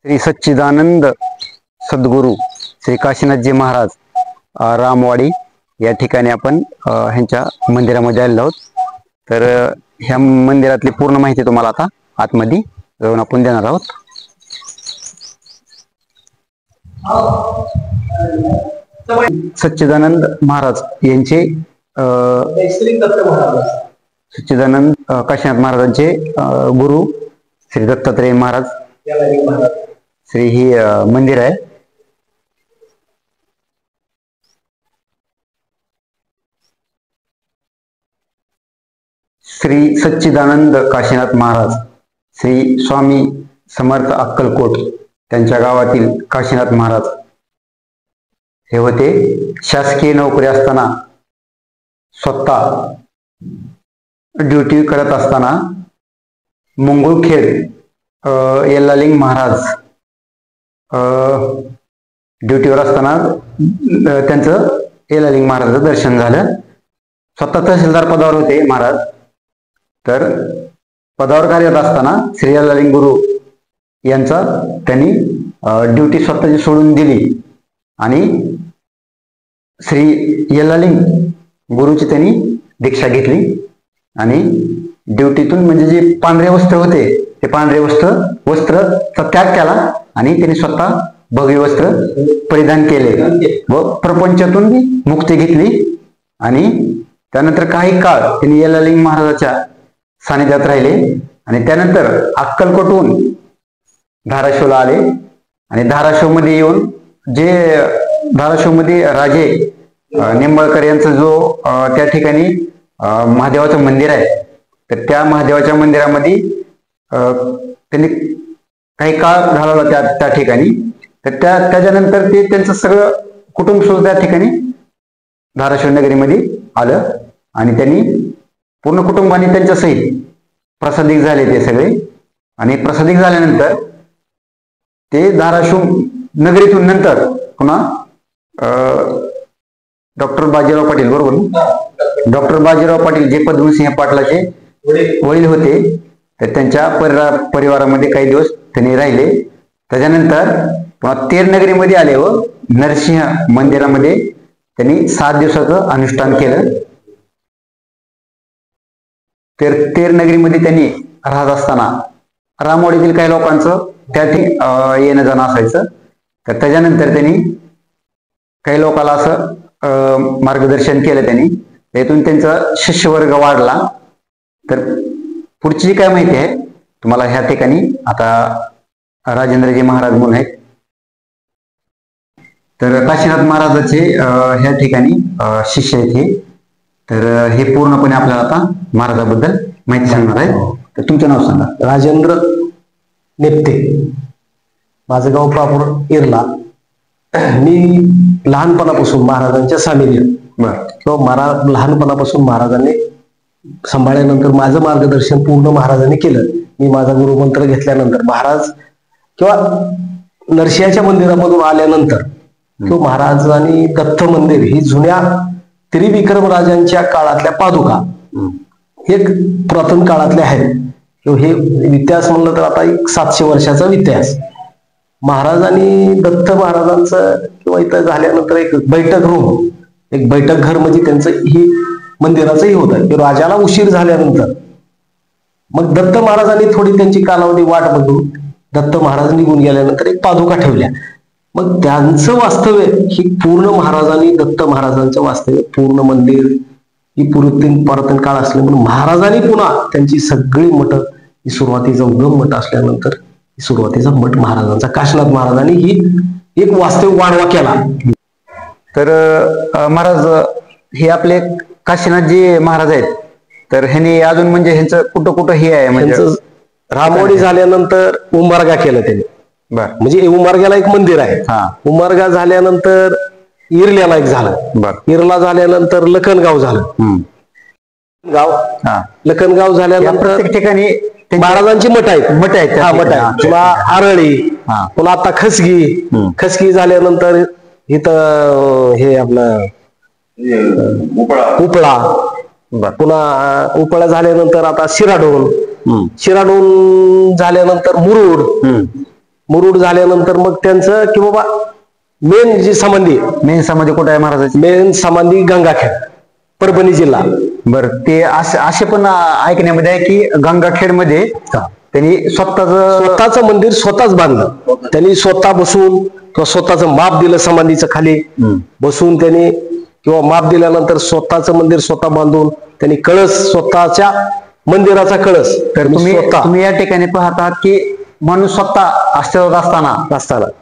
श्री सच्चिदानंद सद्गुरू श्री काशीनाथजी महाराज रामवाडी या ठिकाणी आपण ह्यांच्या मंदिरामध्ये आलेलो आहोत। तर ह्या मंदिरातली पूर्ण माहिती तुम्हाला आता आतमध्ये जाऊन आपण देणार आहोत। सच्चिदानंद महाराज यांचे सच्चिदानंद काशीनाथ महाराजांचे गुरु श्री दत्तात्रय महाराज श्री ही मंदिर आहे। श्री सच्चिदानंद काशीनाथ महाराज श्री स्वामी समर्थ अक्कलकोट त्यांच्या गावातील काशीनाथ महाराज हे होते। शासकीय नोकरी असताना स्वतः ड्युटी करत असताना मुंगुळखेड येल्लालिंग महाराज ड्युटीवर असताना त्यांचं येल्लालिंग महाराजांचं दर्शन झालं। स्वतः तहसीलदार पदावर होते महाराज। तर पदावर कार्यरत असताना श्री येल्लालिंग गुरु यांचा त्यांनी ड्युटी स्वतःची सोडून दिली आणि श्री येल्लालिंग गुरुची त्यांनी दीक्षा घेतली आणि ड्युटीतून म्हणजे जे पांढरे वस्त्र होते ते पांढरे वस्त्रचा त्याग केला आणि त्यांनी स्वतः भगवी वस्त्र परिधान केले व प्रपंचातून मुक्ती घेतली। आणि त्यानंतर काही काळ त्यांनी येल्लालिंग महाराजाच्या सानिध्यात राहिले आणि त्यानंतर अक्कलकोटहून धाराशिवला आले आणि धाराशिव मध्ये येऊन जे धाराशिव मध्ये राजे निंबाळकर यांचा जो त्या ठिकाणी महादेवाचं मंदिर आहे तर त्या महादेवाच्या मंदिरामध्ये त्यांनी काही काळ घालवला त्या ठिकाणी। तर त्याच्यानंतर ते त्यांचं सगळं कुटुंब सुद्धा त्या ठिकाणी धाराशिव नगरीमध्ये आलं आणि त्यांनी पूर्ण कुटुंबाने त्यांच्या सहित प्रसादिक झाले ते सगळे। आणि प्रसादिक झाल्यानंतर ते धाराशिव नगरीतून नंतर पुन्हा डॉक्टर बाजीराव पाटील बरोबर डॉक्टर बाजीराव पाटील जे पद्मसिंह पाटलाचे वडील होते तर त्यांच्या परिवारामध्ये काही दिवस त्यांनी राहिले। त्याच्यानंतर पुन्हा तेर नगरीमध्ये आले व नरसिंह मंदिरामध्ये त्यांनी 7 दिवसाचं अनुष्ठान केलं। तेर नगरीमध्ये त्यांनी राहत असताना रामवाडीतील काही लोकांचं त्या ठिकाणी येणं जाणं असायचं। तर त्याच्यानंतर त्यांनी काही लोकांना असं मार्गदर्शन केलं त्यांनी, त्यातून त्यांचा शिष्यवर्ग वाढला। तर पुढची काय माहिती आहे तुम्हाला ह्या ठिकाणी आता राजेंद्रजी महाराज म्हणून आहेत। तर काशीनाथ महाराजाचे ह्या ठिकाणी शिष्य आहेत हे। तर हे पूर्णपणे आपल्याला आता महाराजाबद्दल माहिती सांगणार आहे। तर तुमचं नाव सांगा। राजेंद्र नेप्ते, माझं गाव प्रॉपर इरला। मी लहानपणापासून महाराजांच्या सानिध्यात किंवा लहानपणापासून महाराजांनी सांभाळल्यानंतर माझं मार्गदर्शन पूर्ण महाराजांनी केलं। मी माझा गुरुमंत्र घेतल्यानंतर महाराज किंवा नरसिंहाच्या मंदिरामधून आल्यानंतर किंवा महाराज आणि दत्त मंदिर ही जुन्या त्रिविक्रम राजांच्या काळातल्या पादुका एक पुरातन काळातल्या आहेत किंवा हे इतिहास म्हणलं तर आता एक 700 वर्षाचा इतिहास। महाराजांनी दत्त महाराजांचं किंवा इथं झाल्यानंतर एक बैठक रूम एक बैठक घर म्हणजे त्यांचं ही मंदिराचंही होत आहे। राजाला उशीर झाल्यानंतर मग दत्त महाराजांनी थोडी त्यांची कालावधी वाट बघून दत्त महाराज निघून गेल्यानंतर एक पादुका ठेवल्या। मग त्यांचं वास्तव्य ही पूर्ण महाराजांनी दत्त महाराजांचं वास्तव्य पूर्ण मंदिर ही पुरातन काळ असले म्हणून महाराजांनी पुन्हा त्यांची सगळी मठ ही सुरुवातीचा उगम मठ असल्यानंतर सुरुवातीचा मठ महाराजांचा काशीनाथ महाराजांनी ही एक वास्तव वाढवा केला। तर महाराज हे आपले काशीनाथजी महाराज आहेत तर ह्यांनी अजून म्हणजे ह्यांचं कुठं कुठं हे आहे म्हणजे रामवाडी झाल्यानंतर उंबरगा केलं त्यांनी। म्हणजे उंबरग्याला एक मंदिर आहे। उंबरगा झाल्यानंतर इरल्याला एक झालं। इरला झाल्यानंतर लखनगाव झालं। लखनगाव झाल्यानंतर प्रत्येक ठिकाणी महाराजांची मठ आहेत पुन्हा आरळी पुन्हा आता खसगी झाल्यानंतर इथं हे आपलं उपळा पुन्हा उपळा झाल्यानंतर आता शिराढोण झाल्यानंतर मुरुड झाल्यानंतर मग त्यांचं की बाबा मेन जी समाधी कुठे आहे महाराजाची? मेन समाधी गंगाखेड, परभणी जिल्हा. बरं, ते असे पण ऐकण्यामध्ये आहे की गंगाखेड मध्ये त्यांनी स्वतःचं मंदिर स्वतःच बांधलं. त्यांनी स्वतः बसून किंवा स्वतःचं माप दिलं समाधीचं खाली बसून त्यांनी, किंवा माप दिल्यानंतर स्वतःचं मंदिर स्वतः बांधून त्यांनी कळस, स्वतःच्या मंदिराचा कळस. तर तुम्ही या ठिकाणी पाहतात की माणूस स्वतः अस्तित्वात असताना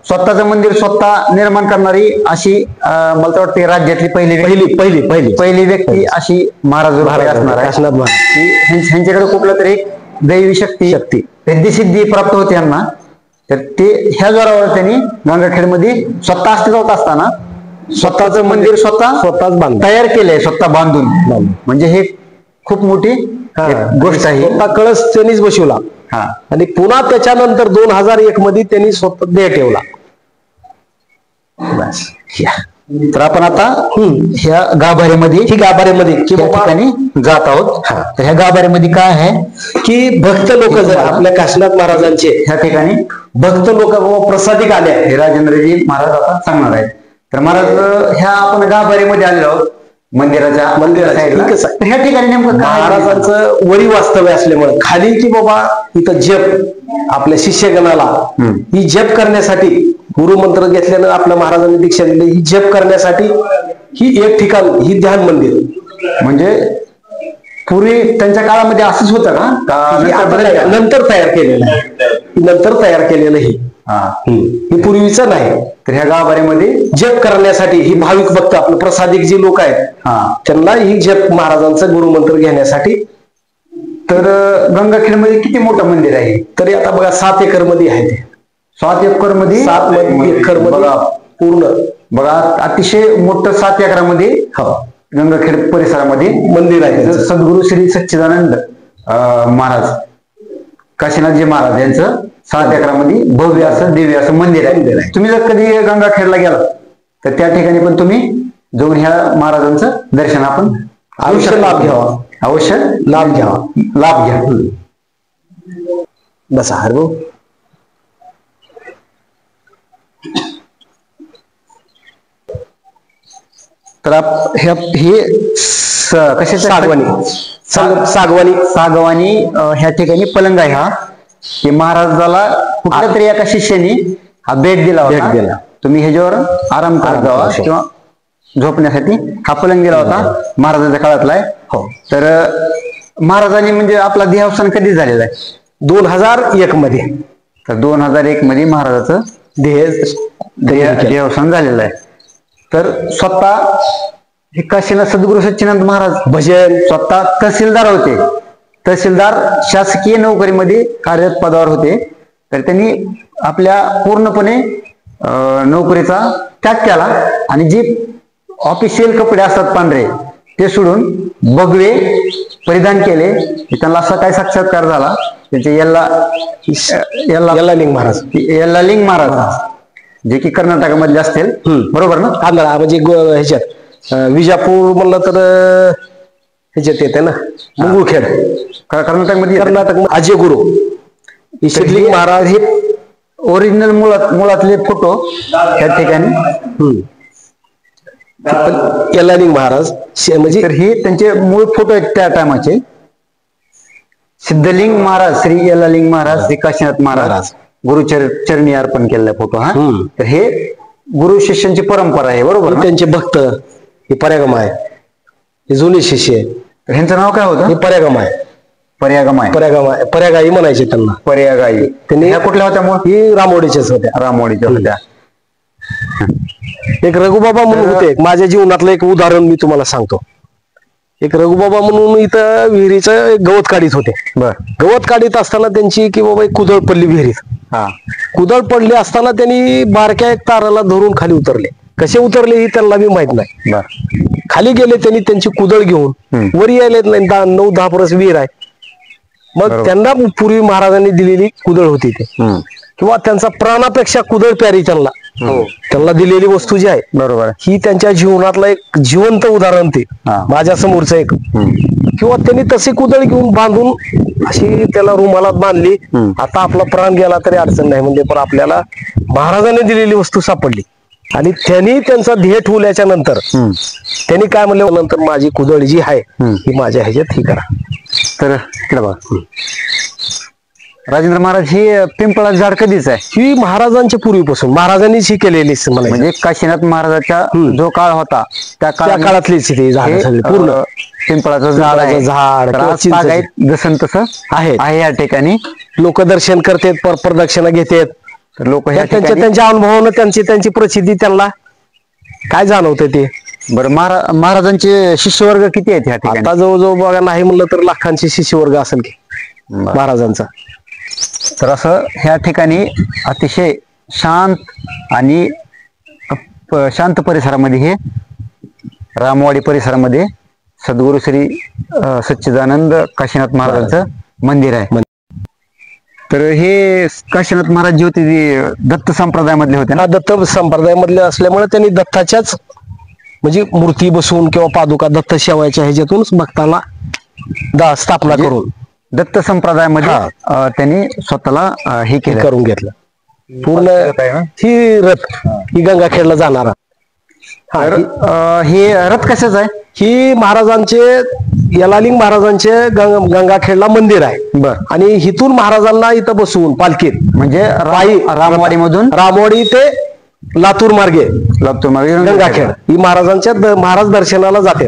स्वतःचं मंदिर स्वतः निर्माण करणारी अशी मला तर वाटते राज्यातली पहिली व्यक्ती अशी महाराज असणार आहे. ह्यांच्याकडे कुठलं तरी एक दैवी शक्ती सिद्धी प्राप्त होते यांना. तर ते ह्या जोरावर त्यांनी गंगाखेडमध्ये स्वतः अस्तित्वात असताना स्वतःचं मंदिर स्वतःच तयार केलंय, स्वतः बांधून. म्हणजे हे खूप मोठी गोष्ट आहे. स्वतः कळस त्यांनीच बसवला आणि पुन्हा त्याच्यानंतर 2001 मध्ये त्यांनी स्वतः देह ठेवला. तर आपण आता ह्या गाभाऱ्यामध्ये ठिकाणी जात आहोत. तर ह्या गाभाऱ्यामध्ये काय आहे की भक्त लोक जर आपल्या काशीनाथ महाराजांचे ह्या ठिकाणी भक्त लोक प्रसादिक आले, हे राजेंद्रजी महाराज आता सांगणार आहेत. तर महाराज ह्या आपण गाभाऱ्यामध्ये आलेलो आहोत मंदिराच्या ह्या ठिकाणी नेमकं महाराजांचं वरी वास्तव्य असल्यामुळे खाली की बाबा इथं जप आपल्या शिष्यगणाला ही जप करण्यासाठी गुरुमंत्र घेतल्यानं आपल्या महाराजांनी दीक्षा दिली. ही जप करण्यासाठी ही एक ठिकाण, ही ध्यान मंदिर. म्हणजे पूर्वी त्यांच्या काळामध्ये असंच होतं का? नंतर तयार केलेलं ही पूर्वीचं नाही. तर ह्या गाभाऱ्यामध्ये जप करण्यासाठी ही भाविक भक्त आपले प्रसादिक जे लोक आहेत त्यांना ही जप महाराजांचं गुरुमंत्र घेण्यासाठी. तर गंगाखेडमध्ये किती मोठं मंदिर आहे? तरी आता बघा 7 एकर मध्ये आहे ते. 7 एकर मध्ये पूर्ण बघा, अतिशय मोठं 7 एकरामध्ये गंगाखेड परिसरामध्ये मंदिर आहे. सद्गुरू श्री सच्चिदानंद महाराज, काशीनाथजी महाराज यांचं 7 एकरामध्ये भव्य असं दिव्य असं मंदिर आहे. तुम्ही जर कधी गंगाखेडला गेला तर त्या ठिकाणी पण तुम्ही जाऊन ह्या महाराजांचं दर्शन आपण अवश्य लाभ घ्या. बसा हरभाऊ. तर हे सागवानी ह्या ठिकाणी पलंग आहे हा, की महाराजाला कुठल्या तरी एका शिष्याने हा भेट दिला. तुम्ही ह्याच्यावर आराम करत जावा किंवा झोपण्यासाठी हा पलंग दिला होता, महाराजांच्या काळातला आहे. तर महाराजांनी म्हणजे आपला देहावसान कधी झालेला आहे? 2001 मध्ये. तर 2001 मध्ये महाराजाचं देहावसान झालेलं आहे. तर स्वतः हे काशीनाथ सद्गुरू सच्चिदानंद महाराज भजन स्वतः तहसीलदार शासकीय नोकरीमध्ये कार्यरत पदावर होते. तर त्यांनी आपल्या पूर्णपणे नोकरीचा त्याग केला आणि जी ऑफिशियल कपडे असतात पांढरे ते सोडून भगवे परिधान केले. त्यांना असा काय साक्षात्कार झाला, त्यांचे यल्लालिंग महाराज जे की कर्नाटकामधले असतील, बरोबर ना? म्हणजे ह्याच्यात विजापूर म्हणलं तर ह्याच्यात येते ना, मंगळखेड, कर्नाटक अजय गुरु सिद्धलिंग महाराज हे ओरिजिनल मुळातले फोटो त्या ठिकाणी यल्लालिंग महाराज म्हणजे हे त्यांचे मूळ फोटो आहेत त्या टायमाचे. सिद्धलिंग महाराज, श्री यल्लालिंग महाराज, श्री काशीनाथ महाराज गुरुचरणी अर्पण केलेला फोटो हा. तर हे गुरु शिष्यांची परंपरा आहे, बरोबर? त्यांचे भक्त हे पर्यागम आहे, हे जुने शिष्य आहे. ह्यांचं नाव काय होतं? हे पर्यागाई म्हणायचे त्यांना. पर्यागाई त्यांनी ह्या कुठल्या होत्या? ही रामोडीच्याच होत्या. एक रघुबाबा म्हणून होते, माझ्या जीवनातलं एक उदाहरण मी तुम्हाला सांगतो. एक रघुबाबा म्हणून इथं विहिरीचं गवत काढीत होते. गवत काढीत असताना त्यांची की बाबा एक कुदळ पडली विहिरीत. कुदळ पडली असताना त्यांनी बारक्या एक ताराला धरून खाली उतरले. कसे उतरले ही त्यांना बी माहित नाही. खाली गेले त्यांनी त्यांची कुदळ घेऊन, वर यायला नाही, 9-10 परस विहीर आहे. मग त्यांना पूर्वी महाराजांनी दिलेली कुदळ होती ते, किंवा त्यांचा प्राणापेक्षा कुदळ प्यारी त्यांना. त्यांना दिलेली वस्तू जी आहे बरोबर ही त्यांच्या जीवनातलं एक जिवंत उदाहरण ते माझ्या समोरचं एक, किंवा त्यांनी तसे कुदळ घेऊन बांधून अशी त्याला रुमालात बांधली. आता आपला प्राण गेला तरी अडचण नाही म्हणजे, पण आपल्याला महाराजांनी दिलेली वस्तू सापडली. आणि त्यांनी त्यांचा ध्येय ठेवल्याच्या नंतर त्यांनी काय म्हणलं, नंतर माझी कुदळ जी आहे ही माझ्या ह्याच्यात ही करा. तर इकडे बघा, राजेंद्र महाराज ही पिंपळाचं झाड कधीच आहे? ही महाराजांच्या पूर्वीपासून महाराजांनीच ही केलेली म्हणजे काशीनाथ महाराजाचा जो काळ होता त्या काळातलीच ती झाड सगळी पूर्ण पिंपळाचं झाड आहे. झाड जसं तसं आहे या ठिकाणी. लोक दर्शन करतात, प्रदक्षिणा घेतात. तर लोक त्यांच्या अनुभवानं त्यांची प्रसिद्धी त्यांना काय जाणवतं ते. बरं, महाराजांचे शिष्यवर्ग किती आहेत या ठिकाणी? आता जवळजवळ बघा नाही म्हणलं तर लाखांचे शिष्यवर्ग असेल की महाराजांचा. तर असं ह्या ठिकाणी अतिशय शांत आणि शांत परिसरामध्ये हे रामवाडी परिसरामध्ये सद्गुरू श्री सच्चिदानंद काशीनाथ महाराजांचं मंदिर आहे. तर हे काशीनाथ महाराज जे होते ते दत्त संप्रदायामधले होते ना? दत्त संप्रदायामधले असल्यामुळे त्यांनी दत्ताच्याच म्हणजे मूर्ती बसवून किंवा पादुका दत्त शेवायच्या ह्याच्यातूनच भक्तांना स्थापना करून दत्त संप्रदायामध्ये त्यांनी स्वतःला हे केलं, करून घेतलं. पूर्ण ही रथ ही गंगाखेडला जाणारा. हे रथ कशाच आहे? ही महाराजांचे यलालिंग महाराजांचे गंगाखेडला मंदिर आहे. बर. आणि हिथून महाराजांना इथं बसवून पालखीत म्हणजे रामवाडी मधून रामवाडी ते लातूर मार्गे गंगाखेड ही महाराज दर्शनाला जाते.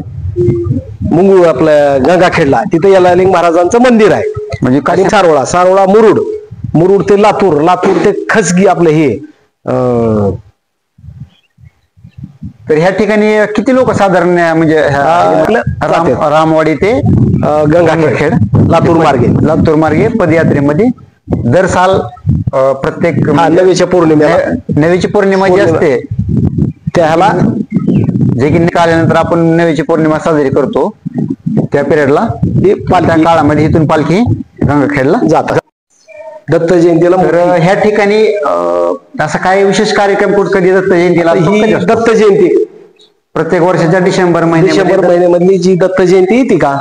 मुंगू आपल्या गंगाखेडला तिथे यलालिंग महाराजांचं मंदिर आहे. म्हणजे सारोळा मुरुड ते लातूर ते खसगी आपलं हे. तर ह्या ठिकाणी किती लोक साधारण म्हणजे रामवाडी ते गंगाखेड लातूर मार्गे पदयात्रेमध्ये दर साल प्रत्येक नवीची पौर्णिमा जी असते त्याला जे की आल्यानंतर आपण नवीची पौर्णिमा साजरी करतो त्या पिरियडला त्या काळामध्ये इथून पालखी गंगाखेडला जातात दत्त जयंतीला. तर ह्या ठिकाणी असा काय विशेष कार्यक्रम कधी दत्त जयंतीला? दत्त जयंती प्रत्येक वर्षाच्या डिसेंबर महिन्यामधली जी दत्त जयंती येते का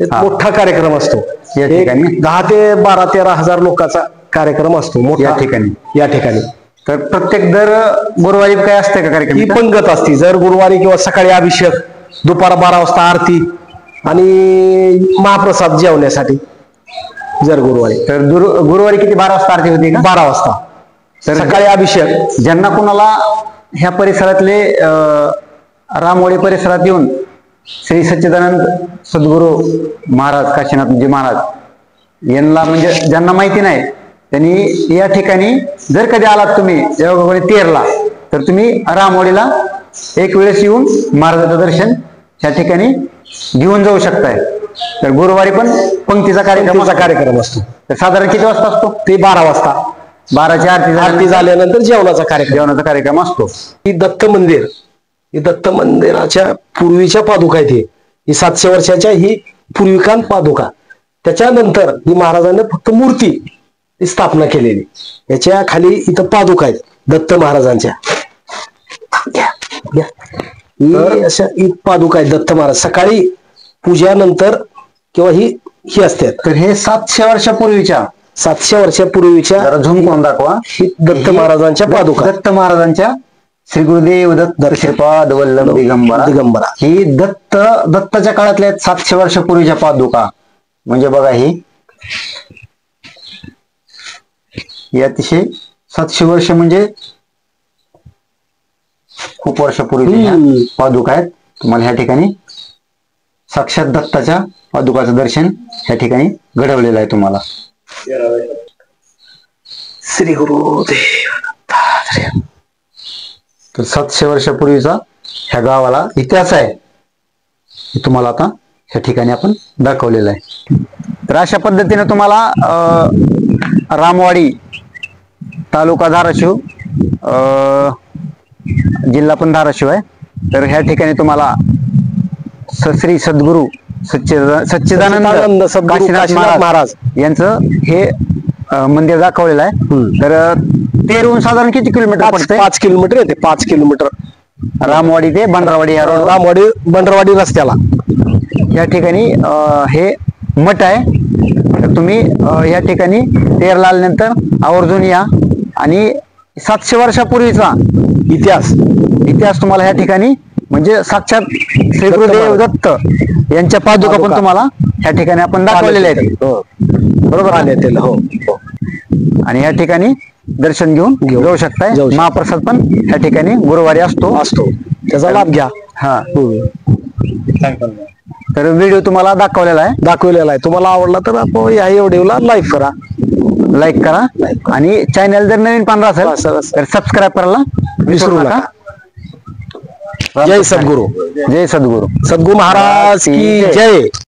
मोठा कार्यक्रम असतो या ठिकाणी. 10 ते 12-13 हजार लोकांचा कार्यक्रम असतो मोठा या ठिकाणी. तर प्रत्येक दर गुरुवारी काय असते का कार्यक्रम? ही पंगत असते जर गुरुवारी किंवा सकाळी अभिषेक, दुपार 12 वाजता आरती आणि महाप्रसाद जेवण्यासाठी जर गुरुवारी. तर गुरुवारी किती 12 वाजता आरती होती का? 12 वाजता. तर सकाळी अभिषेक. ज्यांना कोणाला ह्या परिसरातले रामवाडी परिसरात येऊन श्री सच्चिदानंद सद्गुरू महाराज काशीनाथजी महाराज यांना म्हणजे ज्यांना माहिती नाही त्यांनी या ठिकाणी जर कधी आलात तुम्ही जेव्हा तेरला तर तुम्ही रामवाडीला एक वेळेस येऊन महाराजाचं दर्शन या ठिकाणी घेऊन जाऊ शकताय. तर गुरुवारी पण पंक्तीचा कार्यक्रम असतो. तर साधारण किती वाजता असतो? ते 12 वाजता. 12ची आरती झाल्यानंतर जेवणाचा कार्यक्रम असतो. ही दत्त मंदिराच्या पूर्वीच्या पादुका आहेत. ही 700 वर्षाच्या ही पूर्विकान पादुका. त्याच्यानंतर ही महाराजांनी फक्त मूर्ती स्थापना केलेली. याच्या खाली इथं पादुका आहेत दत्त महाराजांच्या. अशा पादुका आहेत दत्त महाराज. सकाळी पूजानंतर किंवा ही असतात. तर हे 700 वर्षापूर्वीच्या झूम करून दाखवा. ही दत्त महाराजांच्या पादुका. दत्त महाराजांच्या श्री गुरुदेव दत्त श्रीपाद वल्लभ दिगंबरा ही दत्ताच्या काळातल्या 700 वर्षापूर्वीच्या पादुका. म्हणजे बघा ही अतिशय 700 वर्ष म्हणजे खूप वर्षापूर्वी पादुका आहेत. तुम्हाला ह्या ठिकाणी साक्षात दत्ताच्या पादुकाचं दर्शन ह्या ठिकाणी घडवलेलं आहे तुम्हाला. श्री गुरुदेव. तर 700 वर्षापूर्वीचा ह्या गावाला इतिहास आहे हे तुम्हाला आता ह्या ठिकाणी आपण दाखवलेलं आहे. तर अशा पद्धतीने तुम्हाला रामवाडी तालुका धाराशिव जिल्हा पण धाराशिव आहे. तर ह्या ठिकाणी तुम्हाला श्री सद्गुरू सच्चिदानंद काशीनाथ महाराज यांचं हे मंदिर दाखवलेलं आहे. तर तेरून साधारण किती किलोमीटर पडते? 5 किलोमीटर येते. 5 किलोमीटर रामवाडी ते बंडरावाडी या रोड रामवाडी बंडरवाडी रस्त्याला या ठिकाणी हे मठ आहे. तर तुम्ही या ठिकाणी तेरला आल्यानंतर आवर्जून या आणि 700 वर्षापूर्वीचा इतिहास तुम्हाला या ठिकाणी म्हणजे साक्षात श्री गुरुदेव दत्त यांच्या पादुका पण तुम्हाला या ठिकाणी आपण दाखवलेल्या आहेत. बरोबर आले हो. आणि या ठिकाणी दर्शन घेऊन जाऊ शकताय. महाप्रसाद पण या ठिकाणी गुरुवारी असतो. त्याचा लाभ घ्या. हा तर व्हिडिओ तुम्हाला दाखवलेला आहे. तुम्हाला आवडला तर आपण या व्हिडिओला लाईक करा आणि चॅनल जर नवीन पाहणार असेल तर सबस्क्राईब करायला विसरू नका. जय सद्गुरु. जय सद्गुरु. सद्गुरु महाराज की जय.